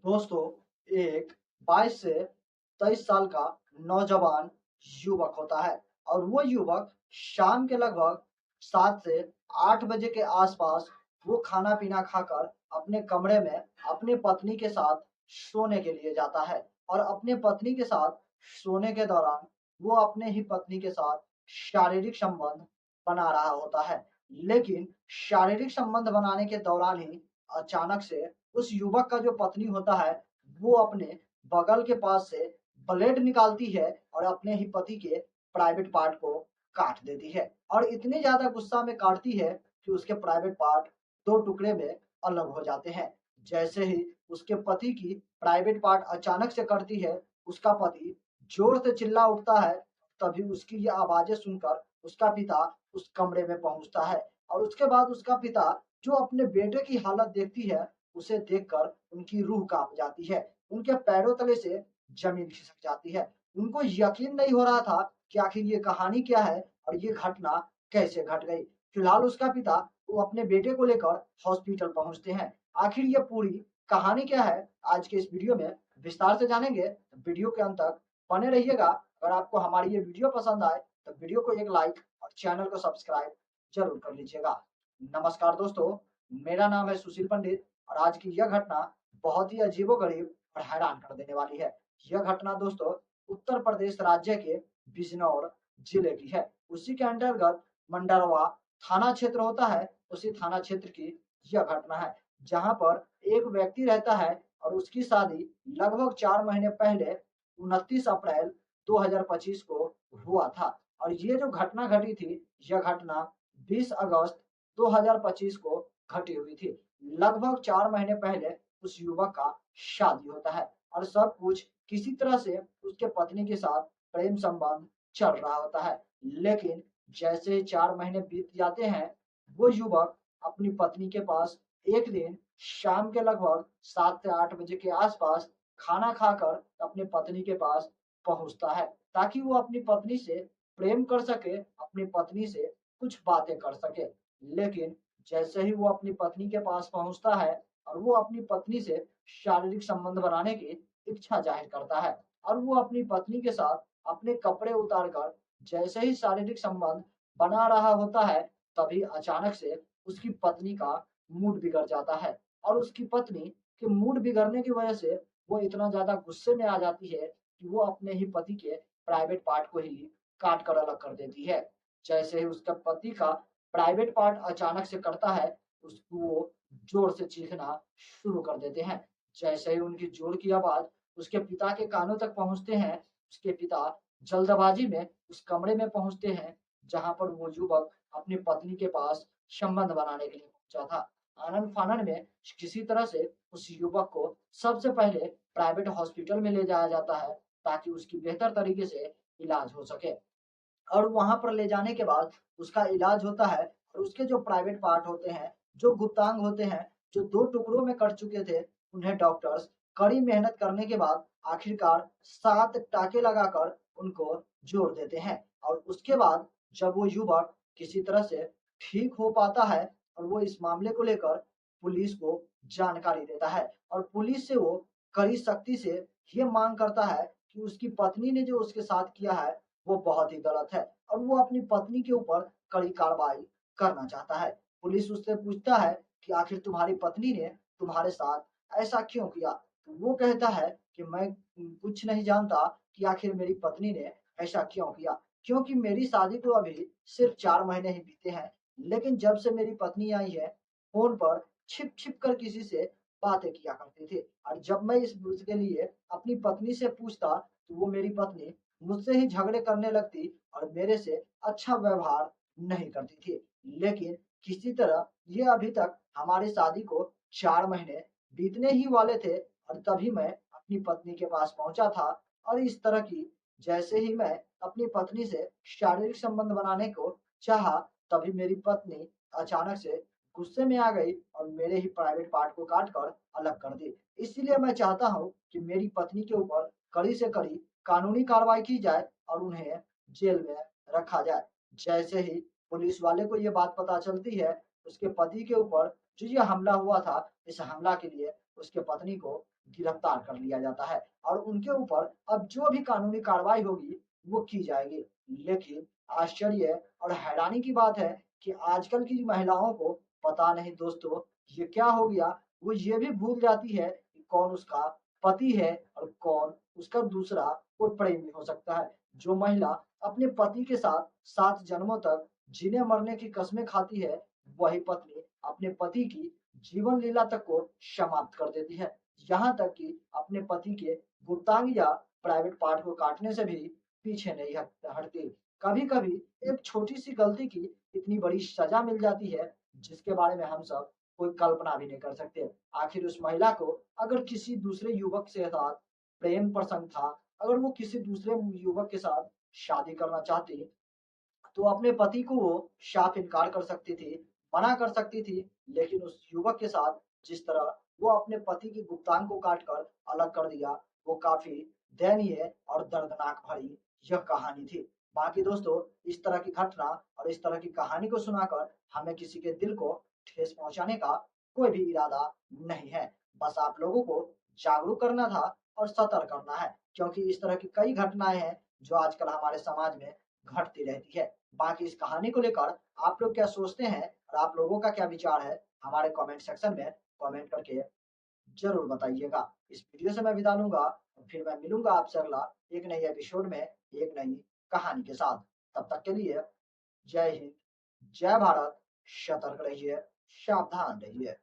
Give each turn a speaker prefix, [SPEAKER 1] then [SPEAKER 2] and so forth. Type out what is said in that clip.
[SPEAKER 1] दोस्तों, एक 22 से 23 साल का नौजवान युवक होता है और वो युवक शाम के लगभग 7 से 8 बजे के आसपास वो खाना-पीना खाकर अपने कमरे में अपनी पत्नी के साथ सोने के लिए जाता है और अपने पत्नी के साथ सोने के दौरान वो अपने ही पत्नी के साथ शारीरिक संबंध बना रहा होता है। लेकिन शारीरिक संबंध बनाने के दौरान ही अचानक से उस युवक का जो पत्नी होता है, वो अपने बगल के पास से ब्लेड निकालती है और अपने ही पति के प्राइवेट पार्ट को काट देती है और इतनी ज़्यादा गुस्सा में काटती है कि उसके प्राइवेट पार्ट 2 टुकड़े में अलग हो जाते हैं। जैसे ही उसके पति की प्राइवेट पार्ट अचानक से कटती है, उसका पति ज़ोर से चिल्ला उठता है, तभी उसकी ये आवाज़ें सुनकर उसका पिता उस कमरे में पहुँचता है और उसके बाद उसका पिता जो अपने बेटे की हालत देखती है, उसे देखकर उनकी रूह काँप जाती है। उनके पैरों तले से ज़मीन खिसक जाती है। उनको यकीन नहीं हो रहा था कि आखिर ये कहानी क्या है और ये घटना कैसे घट गई। फिलहाल उसका पिता वो अपने बेटे को लेकर हॉस्पिटल पहुँचते हैं। आखिर ये पूरी कहानी क्या है, आज के इस वीडियो में विस्तार से जानेंगे। तो वीडियो के अंत तक बने रहिएगा। अगर आपको हमारी ये वीडियो पसंद आए, तो वीडियो को एक लाइक और चैनल को सब्सक्राइब ज़रूर कर लीजिएगा। नमस्कार दोस्तों, मेरा नाम है सुशील पंडित और आज की यह घटना बहुत ही अजीबो-गरीब और हैरान कर देने वाली है। यह घटना दोस्तों उत्तर प्रदेश राज्य के बिजनौर जिले की है। उसी के अंतर्गत मंडरवा थाना क्षेत्र होता है। उसी थाना क्षेत्र की यह घटना है, जहाँ पर एक व्यक्ति रहता है और उसकी शादी लगभग 4 महीने पहले 29 अप्रैल 2025 को हुआ था और ये जो घटना घटी थी, यह घटना 20 अगस्त 2025 को घटी हुई थी। लगभग 4 महीने पहले उस युवक का शादी होता है और सब कुछ किसी तरह से उसके पत्नी के साथ प्रेम संबंध चल रहा होता है। लेकिन जैसे ही 4 महीने बीत जाते हैं, वो युवक अपनी पत्नी के पास एक दिन शाम के लगभग 7 से 8 बजे के आसपास खाना खाकर अपनी पत्नी के पास पहुँचता है, ताकि वो अपनी पत्नी से प्रेम कर सके, अपनी पत्नी से कुछ बातें कर सके। लेकिन जैसे ही वो अपनी पत्नी के पास पहुँचता है और वो अपनी पत्नी से शारीरिक संबंध बनाने की इच्छा ज़ाहिर करता है और वो अपनी पत्नी के साथ अपने कपड़े उतार कर जैसे ही शारीरिक संबंध बना रहा होता है, तभी अचानक से उसकी पत्नी का मूड बिगड़ जाता है और उसकी पत्नी के मूड बिगड़ने की वजह से वो इतना ज़्यादा गुस्से में आ जाती है कि वो अपने ही पति के प्राइवेट पार्ट को ही काट कर अलग कर देती है। जैसे ही उसका पति का प्राइवेट पार्ट अचानक से कटता है, उसको वो ज़ोर से चीखना शुरू कर देते हैं। जैसे ही उनकी ज़ोर की आवाज़ उसके पिता के कानों तक पहुँचते हैं, उसके पिता जल्दबाज़ी में उस कमरे में पहुँचते हैं, जहाँ पर वो युवक अपनी पत्नी के पास संबंध बनाने के लिए पहुँचा था। आनन-फानन में किसी तरह से उस युवक को सबसे पहले प्राइवेट हॉस्पिटल में ले जाया जाता है, ताकि उसकी बेहतर तरीके से इलाज हो सके। और वहाँ पर ले जाने के बाद उसका इलाज होता है और उसके जो प्राइवेट पार्ट होते हैं, जो गुप्तांग होते हैं, जो 2 टुकड़ों में कट चुके थे, उन्हें डॉक्टर्स कड़ी मेहनत करने के बाद आखिरकार 7 टाँके लगाकर उनको जोड़ देते हैं और उसके बाद जब वो युवक किसी तरह से ठीक हो पाता है और वो इस मामले को लेकर पुलिस को जानकारी देता है और पुलिस से वो कड़ी सख्ती से ये माँग करता है कि उसकी पत्नी ने जो उसके साथ किया है, वो बहुत ही गलत है और वो अपनी पत्नी के ऊपर कड़ी कार्रवाई करना चाहता है। पुलिस उससे पूछता है कि आखिर तुम्हारी पत्नी ने तुम्हारे साथ ऐसा क्यों किया? तो वो कहता है कि मैं कुछ नहीं जानता कि आखिर मेरी पत्नी ने ऐसा क्यों किया? क्योंकि मेरी शादी को अभी सिर्फ़ 4 महीने ही बीते हैं, लेकिन जब से मेरी पत्नी आई है, फ़ोन पर छिप-छिप कर किसी से बातें किया करती थी और जब मैं इस उसके लिए अपनी पत्नी से पूछता, तो वो मेरी पत्नी मुझसे ही झगड़े करने लगती और मेरे से अच्छा व्यवहार नहीं करती थी। लेकिन किसी तरह ये अभी तक हमारी शादी को 4 महीने बीतने ही वाले थे और तभी मैं अपनी पत्नी के पास पहुँचा था और इस तरह की जैसे ही मैं अपनी पत्नी से शारीरिक संबंध बनाने को चाहा, तभी मेरी पत्नी अचानक से गुस्से में आ गई और मेरे ही प्राइवेट पार्ट को काट कर अलग कर दी। इसीलिए मैं चाहता हूँ कि मेरी पत्नी के ऊपर कड़ी से कड़ी कानूनी कार्रवाई की जाए और उन्हें जेल में रखा जाए। जैसे ही पुलिस वाले को ये बात पता चलती है, उसके पति के ऊपर जो ये हमला हुआ था, इस हमला के लिए उसके पत्नी को गिरफ्तार कर लिया जाता है और उनके ऊपर अब जो भी कानूनी कार्रवाई होगी वो की जाएगी। लेकिन आश्चर्य और हैरानी की बात है कि आजकल की महिलाओं को पता नहीं दोस्तों ये क्या हो गया, वो ये भी भूल जाती है कि कौन उसका पति है और कौन उसका दूसरा कोई प्रेमी हो सकता है। जो महिला अपने पति के साथ 7 जन्मों तक जीने मरने की कस्में खाती है, वही पत्नी अपने पति की जीवन लीला तक को समाप्त कर देती है। यहाँ तक कि अपने पति के गुप्तांग या प्राइवेट पार्ट को काटने से भी पीछे नहीं हटती। कभी-कभी एक छोटी सी गलती की इतनी बड़ी सजा मिल जाती है, जिसके बारे में हम सब कोई कल्पना भी नहीं कर सकते। आखिर उस महिला को अगर किसी दूसरे युवक से साथ प्रेम प्रसंग था, अगर वो किसी दूसरे युवक के साथ शादी करना चाहती, तो अपने पति को वो साफ इनकार कर सकती थी, मना कर सकती थी। लेकिन उस युवक के साथ जिस तरह वो अपने पति की गुप्तांग को काटकर अलग कर दिया, वो काफ़ी दयनीय और दर्दनाक भरी यह कहानी थी। बाकी दोस्तों, इस तरह की घटना और इस तरह की कहानी को सुनाकर हमें किसी के दिल को ठेस पहुँचाने का कोई भी इरादा नहीं है। बस आप लोगों को जागरूक करना था और सतर्क करना है, क्योंकि इस तरह की कई घटनाएँ हैं जो आजकल हमारे समाज में घटती रहती है। बाकी इस कहानी को लेकर आप लोग क्या सोचते हैं और आप लोगों का क्या विचार है, हमारे कमेंट सेक्शन में कमेंट करके ज़रूर बताइएगा। इस वीडियो से मैं विदा लूँगा और फिर मैं मिलूँगा आपसे अगला एक नई एपिसोड में एक नई कहानी के साथ। तब तक के लिए जय हिंद, जय भारत, सतर्क रहिए, सावधान रहिए।